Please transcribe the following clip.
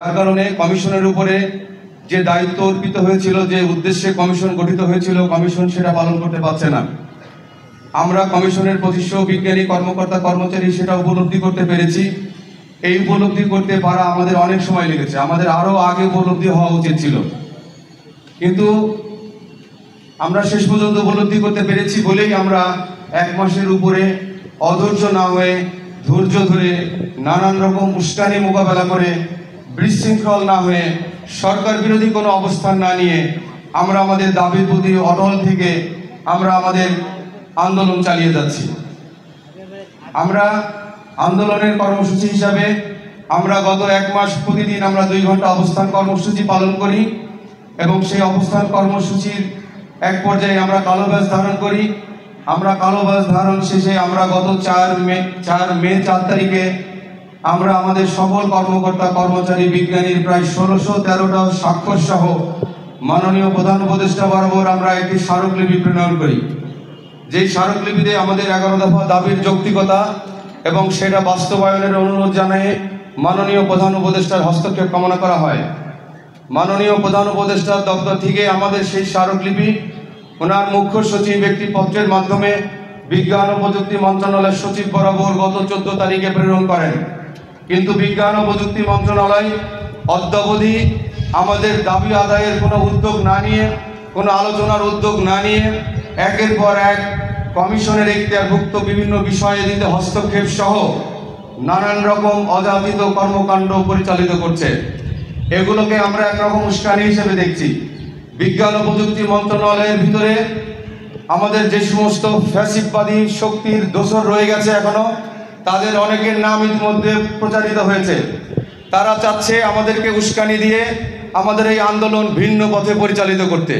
তার কারণে কমিশনের উপরে যে দায়িত্ব অর্পিত হয়েছিল, যে উদ্দেশ্যে কমিশন গঠিত হয়েছিল, কমিশন সেটা পালন করতে পারছে না। আমরা কমিশনের প্রতিষ্ঠ বিজ্ঞানী কর্মকর্তা কর্মচারী সেটা উপলব্ধি করতে পেরেছি। এই উপলব্ধি করতে পারা আমাদের অনেক সময় লেগেছে, আমাদের আরও আগে উপলব্ধি হওয়া উচিত ছিল, কিন্তু আমরা শেষ পর্যন্ত উপলব্ধি করতে পেরেছি বলেই আমরা 1 মাসের উপরে অধৈর্য না হয়ে ধৈর্য ধরে নানান রকম উস্কানি মোকাবেলা করে বিশৃঙ্খল না হয়ে সরকার বিরোধী কোনো অবস্থান না নিয়ে আমরা আমাদের দাবির প্রতি অটল থেকে আমরা আমাদের আন্দোলন চালিয়ে যাচ্ছি। আমরা আন্দোলনের কর্মসূচি হিসাবে আমরা গত 1 মাস প্রতিদিন আমরা 2 ঘন্টা অবস্থান কর্মসূচি পালন করি এবং সেই অবস্থান কর্মসূচির এক পর্যায়ে আমরা কালো ব্যাজ ধারণ করি। আমরা কালো ব্যাজ ধারণ শেষে আমরা গত 4 মে 4 তারিখে আমরা আমাদের সকল কর্মকর্তা কর্মচারী বিজ্ঞানীর প্রায় 1613টা স্বাক্ষর সহ মাননীয় প্রধান উপদেষ্টা বরাবর আমরা একটি স্মারকলিপি প্রণয়ন করি। যেই স্মারকলিপিতে আমাদের 11 দফা দাবির যৌক্তিকতা এবং সেটা বাস্তবায়নের অনুরোধ জানিয়ে মাননীয় প্রধান উপদেষ্টার হস্তক্ষেপ কামনা করা হয়। মাননীয় প্রধান উপদেষ্টার দপ্তর থেকে আমাদের সেই স্মারকলিপি ওনার মুখ্য সচিব একটি পত্রের মাধ্যমে বিজ্ঞান ও প্রযুক্তি মন্ত্রণালয়ের সচিব বরাবর গত 14 তারিখে প্রেরণ করেন, কিন্তু বিজ্ঞান ও প্রযুক্তি মন্ত্রণালয় অদ্যাবধি আমাদের দাবি আদায়ের কোনো উদ্যোগ না নিয়ে, কোনো আলোচনার উদ্যোগ না নিয়ে একের পর এক কমিশনের এখতিয়ারভুক্ত বিভিন্ন বিষয়ে দিতে হস্তক্ষেপ সহ নানান রকম অযাচিত কর্মকাণ্ড পরিচালিত করছে। এগুলোকে আমরা একরকম উস্কানি হিসেবে দেখছি। বিজ্ঞান ও প্রযুক্তি মন্ত্রণালয়ের ভিতরে আমাদের যে সমস্ত ফ্যাসিবাদী শক্তির দোসর রয়ে গেছে এখনো, তাদের অনেকের নাম ইতিমধ্যে প্রচারিত হয়েছে। তারা চাচ্ছে আমাদেরকে উস্কানি দিয়ে আমাদের এই আন্দোলন ভিন্ন পথে পরিচালিত করতে।